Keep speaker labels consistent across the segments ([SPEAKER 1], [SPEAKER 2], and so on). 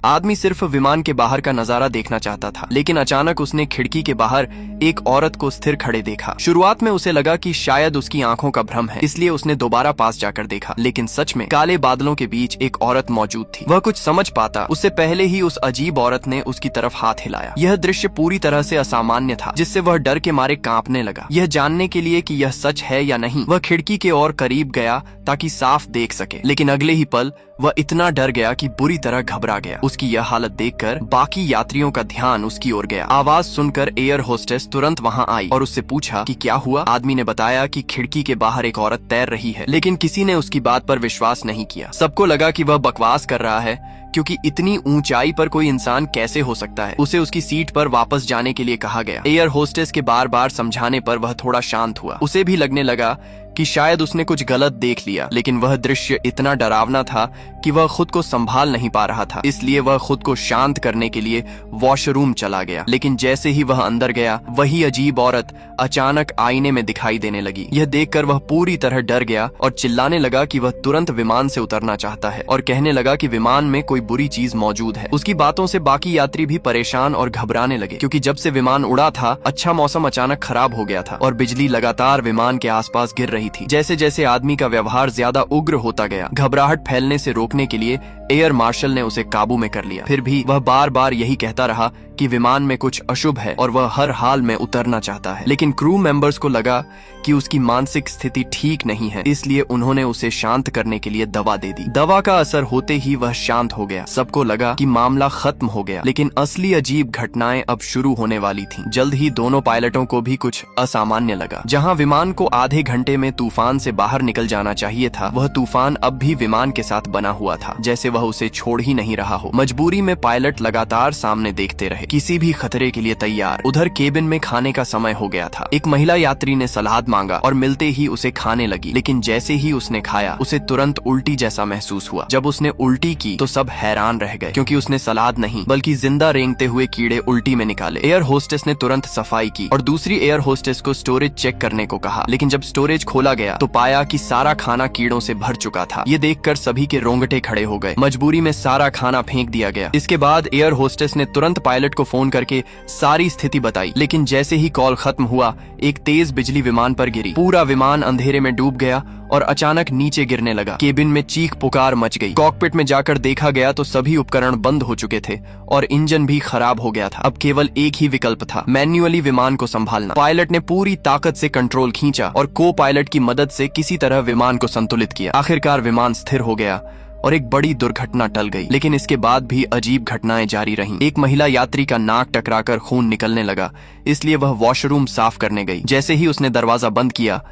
[SPEAKER 1] आदमी सिर्फ विमान के बाहर का नजारा देखना चाहता था, लेकिन अचानक उसने खिड़की के बाहर एक औरत को स्थिर खड़े देखा। शुरुआत में उसे लगा कि शायद उसकी आंखों का भ्रम है, इसलिए उसने दोबारा पास जाकर देखा, लेकिन सच में काले बादलों के बीच एक औरत मौजूद थी। वह कुछ समझ पाता उससे पहले ही उस अजीब औरत ने उसकी तरफ हाथ हिलाया। यह दृश्य पूरी तरह से असामान्य था, जिससे वह डर के मारे कांपने लगा। यह जानने के लिए कि यह सच है या नहीं, वह खिड़की के और करीब गया ताकि साफ देख सके, लेकिन अगले ही पल वह इतना डर गया कि बुरी तरह घबरा गया। उसकी यह हालत देखकर बाकी यात्रियों का ध्यान उसकी ओर गया। आवाज सुनकर एयर होस्टेस तुरंत वहां आई और उससे पूछा कि क्या हुआ। आदमी ने बताया कि खिड़की के बाहर एक औरत तैर रही है, लेकिन किसी ने उसकी बात पर विश्वास नहीं किया। सबको लगा कि वह बकवास कर रहा है, क्योंकि इतनी ऊंचाई पर कोई इंसान कैसे हो सकता है। उसे उसकी सीट पर वापस जाने के लिए कहा गया। एयर होस्टेस के बार बार समझाने पर वह थोड़ा शांत हुआ। उसे भी लगने लगा कि शायद उसने कुछ गलत देख लिया, लेकिन वह दृश्य इतना डरावना था कि वह खुद को संभाल नहीं पा रहा था। इसलिए वह खुद को शांत करने के लिए वॉशरूम चला गया। लेकिन जैसे ही वह अंदर गया, वही अजीब औरत अचानक आईने में दिखाई देने लगी। यह देखकर वह पूरी तरह डर गया और चिल्लाने लगा कि वह तुरंत विमान से उतरना चाहता है और कहने लगा कि विमान में कोई बुरी चीज मौजूद है। उसकी बातों से बाकी यात्री भी परेशान और घबराने लगे, क्योंकि जब से विमान उड़ा था, अच्छा मौसम अचानक खराब हो गया था और बिजली लगातार विमान के आसपास गिर रही थी। जैसे जैसे आदमी का व्यवहार ज्यादा उग्र होता गया, घबराहट फैलने से रोकने के लिए एयर मार्शल ने उसे काबू में कर लिया। फिर भी वह बार बार यही कहता रहा कि विमान में कुछ अशुभ है और वह हर हाल में उतरना चाहता है। लेकिन क्रू मेंबर्स को लगा कि उसकी मानसिक स्थिति ठीक नहीं है, इसलिए उन्होंने उसे शांत करने के लिए दवा दे दी। दवा का असर होते ही वह शांत हो गया। सबको लगा कि मामला खत्म हो गया, लेकिन असली अजीब घटनाएं अब शुरू होने वाली थीं। जल्द ही दोनों पायलटों को भी कुछ असामान्य लगा। जहां विमान को आधे घंटे में तूफान से बाहर निकल जाना चाहिए था, वह तूफान अब भी विमान के साथ बना हुआ था, जैसे वह उसे छोड़ ही नहीं रहा हो। मजबूरी में पायलट लगातार सामने देखते रहे, किसी भी खतरे के लिए तैयार। उधर केबिन में खाने का समय हो गया था। एक महिला यात्री ने सलाद मांगा और मिलते ही उसे खाने लगी, लेकिन जैसे ही उसने खाया, उसे तुरंत उल्टी जैसा महसूस हुआ। जब उसने उल्टी की तो सब हैरान रह गए, क्योंकि उसने सलाद नहीं बल्कि जिंदा रेंगते हुए कीड़े उल्टी में निकाले। एयर होस्टेस ने तुरंत सफाई की और दूसरी एयर होस्टेस को स्टोरेज चेक करने को कहा, लेकिन जब स्टोरेज खोला गया तो पाया कि सारा खाना कीड़ों से भर चुका था। ये देखकर सभी के रोंगटे खड़े हो गए। मजबूरी में सारा खाना फेंक दिया गया। इसके बाद एयर होस्टेस ने तुरंत पायलट को फोन करके सारी स्थिति बताई, लेकिन जैसे ही कॉल खत्म हुआ, एक तेज बिजली विमान पर गिरी। पूरा विमान अंधेरे में डूब गया और अचानक नीचे गिरने लगा। केबिन में चीख पुकार मच गई। कॉकपिट में जाकर देखा गया तो सभी उपकरण बंद हो चुके थे और इंजन भी खराब हो गया था। अब केवल एक ही विकल्प था, मैन्युअली विमान को संभालना। पायलट ने पूरी ताकत से कंट्रोल खींचा और को पायलट की मदद से किसी तरह विमान को संतुलित किया। आखिरकार विमान स्थिर हो गया और एक बड़ी दुर्घटना टल गई, लेकिन इसके बाद भी अजीब घटनाएं जारी रहीं। एक महिला यात्री का नाक टकराकर खून निकलने लगा, इसलिए वह वॉशरूम साफ करने गई। जैसे ही उसने दरवाजा बंद किया,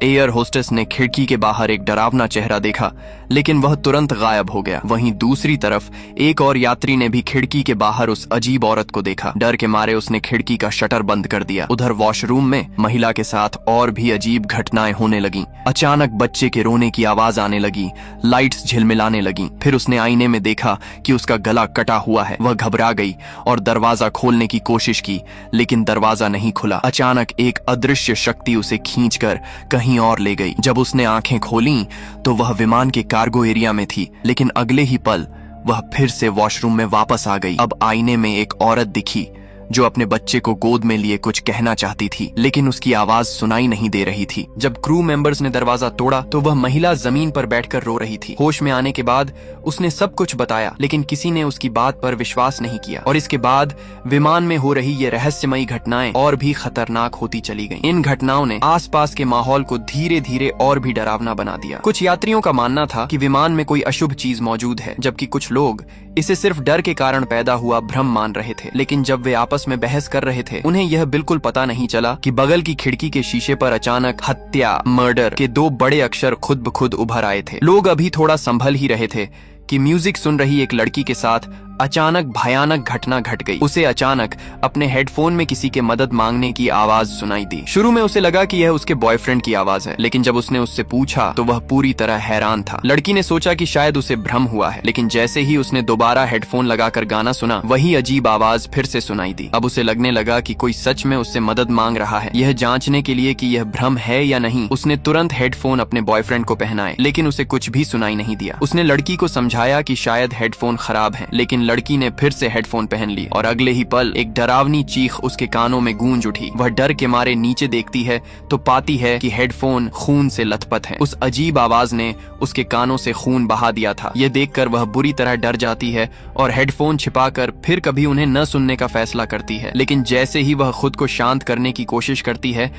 [SPEAKER 1] एयर होस्टेस ने खिड़की के बाहर एक डरावना चेहरा देखा, लेकिन वह तुरंत गायब हो गया। वहीं दूसरी तरफ एक और यात्री ने भी खिड़की के बाहर उस अजीब औरत को देखा। डर के मारे उसने खिड़की का शटर बंद कर दिया। उधर वॉशरूम में महिला के साथ और भी अजीब घटनाएं होने लगीं। अचानक बच्चे के रोने की आवाज आने लगी, लाइट्स झिलमिलाने लगीं। फिर उसने आईने में देखा कि उसका गला कटा हुआ है। वह घबरा गई और दरवाजा खोलने की कोशिश की, लेकिन दरवाजा नहीं खुला। अचानक एक अदृश्य शक्ति उसे खींचकर कहीं और ले गई। जब उसने आंखें खोलीं तो वह विमान के कार्गो एरिया में थी, लेकिन अगले ही पल वह फिर से वॉशरूम में वापस आ गई। अब आईने में एक औरत दिखी जो अपने बच्चे को गोद में लिए कुछ कहना चाहती थी, लेकिन उसकी आवाज सुनाई नहीं दे रही थी। जब क्रू मेंबर्स ने दरवाजा तोड़ा तो वह महिला जमीन पर बैठकर रो रही थी। होश में आने के बाद उसने सब कुछ बताया, लेकिन किसी ने उसकी बात पर विश्वास नहीं किया और इसके बाद विमान में हो रही ये रहस्यमयी घटनाएं और भी खतरनाक होती चली गईं। इन घटनाओं ने आसपास के माहौल को धीरे धीरे और भी डरावना बना दिया। कुछ यात्रियों का मानना था कि विमान में कोई अशुभ चीज मौजूद है, जबकि कुछ लोग इसे सिर्फ डर के कारण पैदा हुआ भ्रम मान रहे थे। लेकिन जब वे आपस में बहस कर रहे थे, उन्हें यह बिल्कुल पता नहीं चला कि बगल की खिड़की के शीशे पर अचानक हत्या, मर्डर के 2 बड़े अक्षर खुद ब खुद उभर आए थे। लोग अभी थोड़ा संभल ही रहे थे कि म्यूजिक सुन रही एक लड़की के साथ अचानक भयानक घटना घट गई। उसे अचानक अपने हेडफोन में किसी के मदद मांगने की आवाज सुनाई दी। शुरू में उसे लगा कि यह उसके बॉयफ्रेंड की आवाज है, लेकिन जब उसने उससे पूछा तो वह पूरी तरह हैरान था। लड़की ने सोचा कि शायद उसे भ्रम हुआ है, लेकिन जैसे ही उसने दोबारा हेडफोन लगाकर गाना सुना, वही अजीब आवाज फिर से सुनाई दी। अब उसे लगने लगा कि कोई सच में उससे मदद मांग रहा है। यह जांचने के लिए कि यह भ्रम है या नहीं, उसने तुरंत हेडफोन अपने बॉयफ्रेंड को पहनाए, लेकिन उसे कुछ भी सुनाई नहीं दिया। उसने लड़की को समझाया कि शायद हेडफोन खराब है, लेकिन लड़की ने फिर से हेडफोन पहन ली और अगले ही पल एक डरावनी चीख उसके कानों में गूंज उठी। वह डर के मारे नीचे देखती है तो पाती है कि हेडफोन खून से लथपथ है। उस अजीब आवाज ने उसके कानों से खून बहा दिया था। यह देखकर वह बुरी तरह डर जाती है और हेडफोन छिपाकर फिर कभी उन्हें न सुनने का फैसला करती है। लेकिन जैसे ही वह खुद को शांत करने की कोशिश करती है,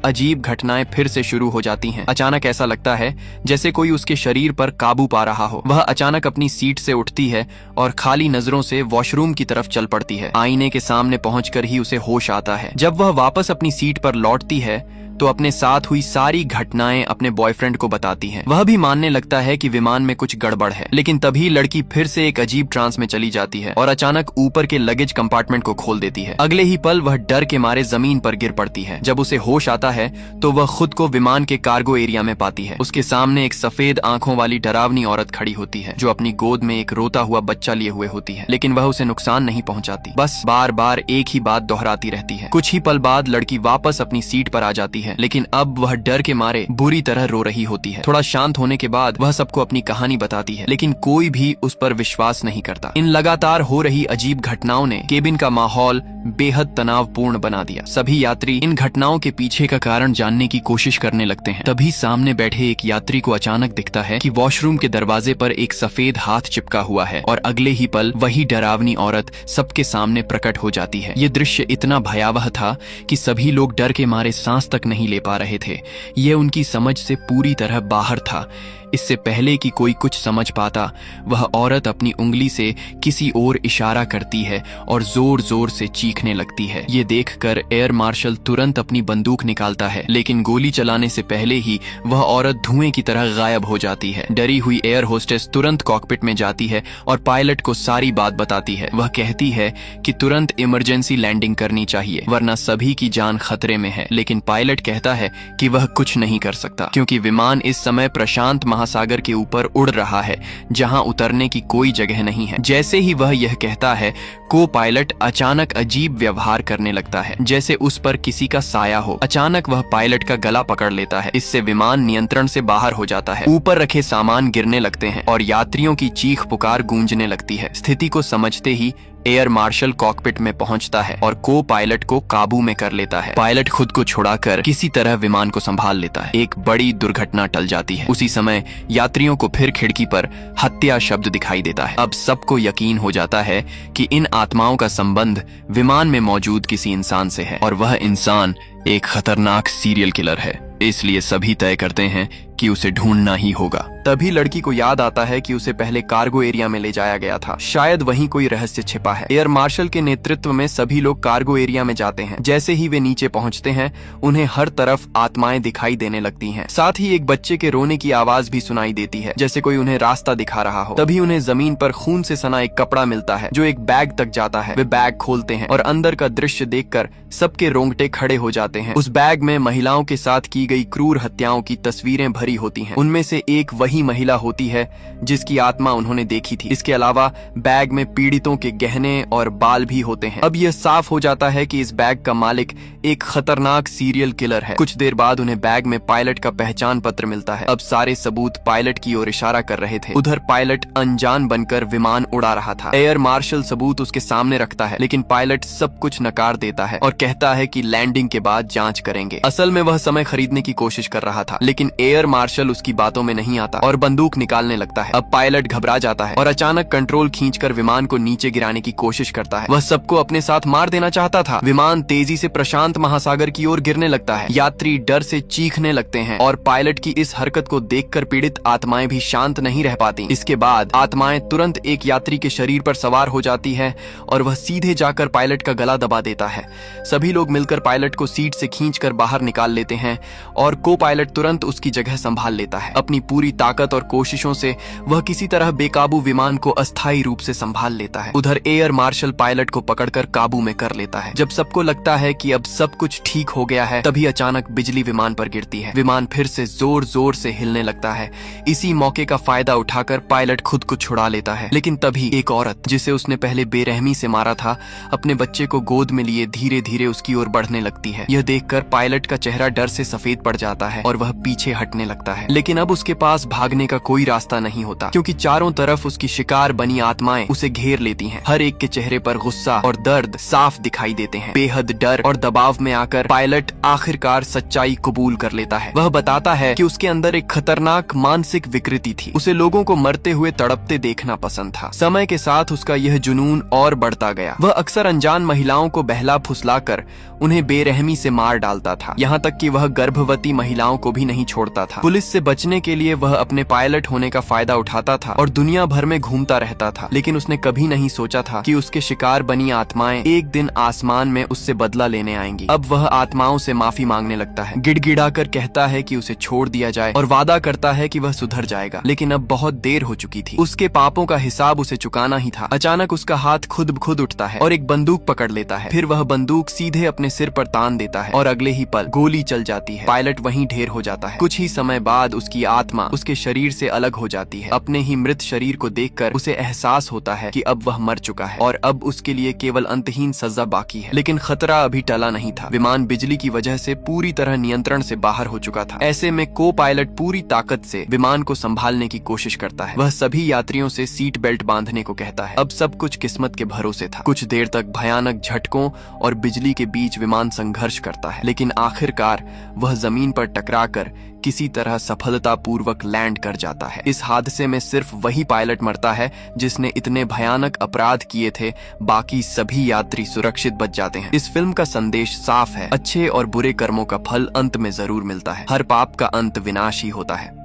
[SPEAKER 1] अजीब घटनाएं फिर से शुरू हो जाती हैं। अचानक ऐसा लगता है जैसे कोई उसके शरीर पर काबू पा रहा हो। वह अचानक अपनी सीट से उठती है और खाली नजरों से वॉशरूम की तरफ चल पड़ती है। आईने के सामने पहुंचकर ही उसे होश आता है। जब वह वापस अपनी सीट पर लौटती है तो अपने साथ हुई सारी घटनाएं अपने बॉयफ्रेंड को बताती है। वह भी मानने लगता है कि विमान में कुछ गड़बड़ है। लेकिन तभी लड़की फिर से एक अजीब ट्रांस में चली जाती है और अचानक ऊपर के लगेज कंपार्टमेंट को खोल देती है। अगले ही पल वह डर के मारे जमीन पर गिर पड़ती है। जब उसे होश आता है तो वह खुद को विमान के कार्गो एरिया में पाती है। उसके सामने एक सफेद आंखों वाली डरावनी औरत खड़ी होती है जो अपनी गोद में एक रोता हुआ बच्चा लिए हुए होती है। लेकिन वह उसे नुकसान नहीं पहुंचाती, बस बार बार एक ही बात दोहराती रहती है। कुछ ही पल बाद लड़की वापस अपनी सीट पर आ जाती है, लेकिन अब वह डर के मारे बुरी तरह रो रही होती है। थोड़ा शांत होने के बाद वह सबको अपनी कहानी बताती है, लेकिन कोई भी उस पर विश्वास नहीं करता। इन लगातार हो रही अजीब घटनाओं ने केबिन का माहौल बेहद तनावपूर्ण बना दिया। सभी यात्री इन घटनाओं के पीछे का कारण जानने की कोशिश करने लगते हैं। तभी सामने बैठे एक यात्री को अचानक दिखता है कि वॉशरूम के दरवाजे पर एक सफेद हाथ चिपका हुआ है और अगले ही पल वही डरावनी औरत सबके सामने प्रकट हो जाती है। ये दृश्य इतना भयावह था कि सभी लोग डर के मारे सांस तक नहीं ले पा रहे थे। यह उनकी समझ से पूरी तरह बाहर था। इससे पहले कि कोई कुछ समझ पाता, वह औरत अपनी उंगली से किसी ओर इशारा करती है और जोर जोर से चीखने लगती है। ये देखकर एयर मार्शल तुरंत अपनी बंदूक निकालता है, लेकिन गोली चलाने से पहले ही वह औरत धुएं की तरह गायब हो जाती है। डरी हुई एयर होस्टेस तुरंत कॉकपिट में जाती है और पायलट को सारी बात बताती है। वह कहती है कि तुरंत इमरजेंसी लैंडिंग करनी चाहिए वरना सभी की जान खतरे में है। लेकिन पायलट कहता है कि वह कुछ नहीं कर सकता क्योंकि विमान इस समय प्रशांत महासागर के ऊपर उड़ रहा है जहां उतरने की कोई जगह नहीं है। जैसे ही वह यह कहता है, को पायलट अचानक अजीब व्यवहार करने लगता है, जैसे उस पर किसी का साया हो। अचानक वह पायलट का गला पकड़ लेता है। इससे विमान नियंत्रण से बाहर हो जाता है। ऊपर रखे सामान गिरने लगते हैं और यात्रियों की चीख पुकार गूंजने लगती है। स्थिति को समझते ही एयर मार्शल कॉकपिट में पहुंचता है और को पायलट को काबू में कर लेता है। पायलट खुद को छुड़ाकर किसी तरह विमान को संभाल लेता है। एक बड़ी दुर्घटना टल जाती है। उसी समय यात्रियों को फिर खिड़की पर हत्या शब्द दिखाई देता है। अब सबको यकीन हो जाता है कि इन आत्माओं का संबंध विमान में मौजूद किसी इंसान से है और वह इंसान एक खतरनाक सीरियल किलर है। इसलिए सभी तय करते हैं कि उसे ढूंढना ही होगा। तभी लड़की को याद आता है कि उसे पहले कार्गो एरिया में ले जाया गया था। शायद वहीं कोई रहस्य छिपा है। एयर मार्शल के नेतृत्व में सभी लोग कार्गो एरिया में जाते हैं। जैसे ही वे नीचे पहुंचते हैं, उन्हें हर तरफ आत्माएं दिखाई देने लगती हैं। साथ ही एक बच्चे के रोने की आवाज भी सुनाई देती है, जैसे कोई उन्हें रास्ता दिखा रहा हो। तभी उन्हें जमीन पर खून से सना एक कपड़ा मिलता है जो एक बैग तक जाता है। वे बैग खोलते हैं और अंदर का दृश्य देखकर सबके रोंगटे खड़े हो जाते हैं। उस बैग में महिलाओं के साथ की गई क्रूर हत्याओं की तस्वीरें भरी होती हैं। उनमें से एक वही महिला होती है जिसकी आत्मा उन्होंने देखी थी। इसके अलावा बैग में पीड़ितों के गहने और बाल भी होते हैं। अब यह साफ हो जाता है कि इस बैग का मालिक एक खतरनाक सीरियल किलर है। कुछ देर बाद उन्हें बैग में पायलट का पहचान पत्र मिलता है। अब सारे सबूत पायलट की ओर इशारा कर रहे थे। उधर पायलट अनजान बनकर विमान उड़ा रहा था। एयर मार्शल सबूत उसके सामने रखता है, लेकिन पायलट सब कुछ नकार देता है और कहता है कि लैंडिंग के बाद जांच करेंगे। असल में वह समय खरीदने की कोशिश कर रहा था, लेकिन एयर मार्शल उसकी बातों में नहीं आता और बंदूक निकालने लगता है। अब पायलट घबरा जाता है और अचानक कंट्रोल खींचकर विमान को नीचे गिराने की कोशिश करता है। वह सबको अपने साथ मार देना चाहता था। विमान तेजी से प्रशांत महासागर की ओर गिरने लगता है। यात्री डर से चीखने लगते हैं और पायलट की इस हरकत को देखकर पीड़ित आत्माएं भी शांत नहीं रह पाती। इसके बाद आत्माएं तुरंत एक यात्री के शरीर पर सवार हो जाती है और वह सीधे जाकर पायलट का गला दबा देता है। सभी लोग मिलकर पायलट को सीट से खींचकर बाहर निकाल लेते हैं और को पायलट तुरंत उसकी जगह संभाल लेता है। अपनी पूरी ताकत और कोशिशों से वह किसी तरह बेकाबू विमान को अस्थायी रूप से संभाल लेता है। उधर एयर मार्शल पायलट को पकड़कर काबू में कर लेता है। जब सबको लगता है कि अब सब कुछ ठीक हो गया है, तभी अचानक बिजली विमान पर गिरती है। विमान फिर से जोर जोर से हिलने लगता है। इसी मौके का फायदा उठाकर पायलट खुद को छुड़ा लेता है, लेकिन तभी एक औरत जिसे उसने पहले बेरहमी से मारा था, अपने बच्चे को गोद में लिए धीरे धीरे उसकी ओर बढ़ने लगती है। यह देखकर पायलट का चेहरा डर से सफेद पड़ जाता है और वह पीछे हटने लगता है। लगता है, लेकिन अब उसके पास भागने का कोई रास्ता नहीं होता क्योंकि चारों तरफ उसकी शिकार बनी आत्माएं उसे घेर लेती हैं। हर एक के चेहरे पर गुस्सा और दर्द साफ दिखाई देते हैं। बेहद डर और दबाव में आकर पायलट आखिरकार सच्चाई कबूल कर लेता है। वह बताता है कि उसके अंदर एक खतरनाक मानसिक विकृति थी। उसे लोगों को मरते हुए तड़पते देखना पसंद था। समय के साथ उसका यह जुनून और बढ़ता गया। वह अक्सर अनजान महिलाओं को बहला फुसलाकर उन्हें बेरहमी से मार डालता था, यहाँ तक कि वह गर्भवती महिलाओं को भी नहीं छोड़ता था। पुलिस से बचने के लिए वह अपने पायलट होने का फायदा उठाता था और दुनिया भर में घूमता रहता था, लेकिन उसने कभी नहीं सोचा था कि उसके शिकार बनी आत्माएं एक दिन आसमान में उससे बदला लेने आएंगी। अब वह आत्माओं से माफी मांगने लगता है, गिड़गिड़ाकर कहता है कि उसे छोड़ दिया जाए और वादा करता है कि वह सुधर जाएगा, लेकिन अब बहुत देर हो चुकी थी। उसके पापों का हिसाब उसे चुकाना ही था। अचानक उसका हाथ खुद ब खुद उठता है और एक बंदूक पकड़ लेता है। फिर वह बंदूक सीधे अपने सिर पर तान देता है और अगले ही पल गोली चल जाती है। पायलट वहीं ढेर हो जाता है। कुछ ही समय बाद उसकी आत्मा उसके शरीर से अलग हो जाती है। अपने ही मृत शरीर को देखकर उसे एहसास होता है कि अब वह मर चुका है और अब उसके लिए केवल अंतहीन सजा बाकी है। लेकिन खतरा अभी टला नहीं था। विमान बिजली की वजह से पूरी तरह नियंत्रण से बाहर हो चुका था। ऐसे में को पायलट पूरी ताकत से विमान को संभालने की कोशिश करता है। वह सभी यात्रियों से सीट बेल्ट बांधने को कहता है। अब सब कुछ किस्मत के भरोसे था। कुछ देर तक भयानक झटकों और बिजली के बीच विमान संघर्ष करता है, लेकिन आखिरकार वह जमीन पर टकराकर किसी तरह सफलतापूर्वक लैंड कर जाता है। इस हादसे में सिर्फ वही पायलट मरता है जिसने इतने भयानक अपराध किए थे। बाकी सभी यात्री सुरक्षित बच जाते हैं। इस फिल्म का संदेश साफ है, अच्छे और बुरे कर्मों का फल अंत में जरूर मिलता है। हर पाप का अंत विनाश ही होता है।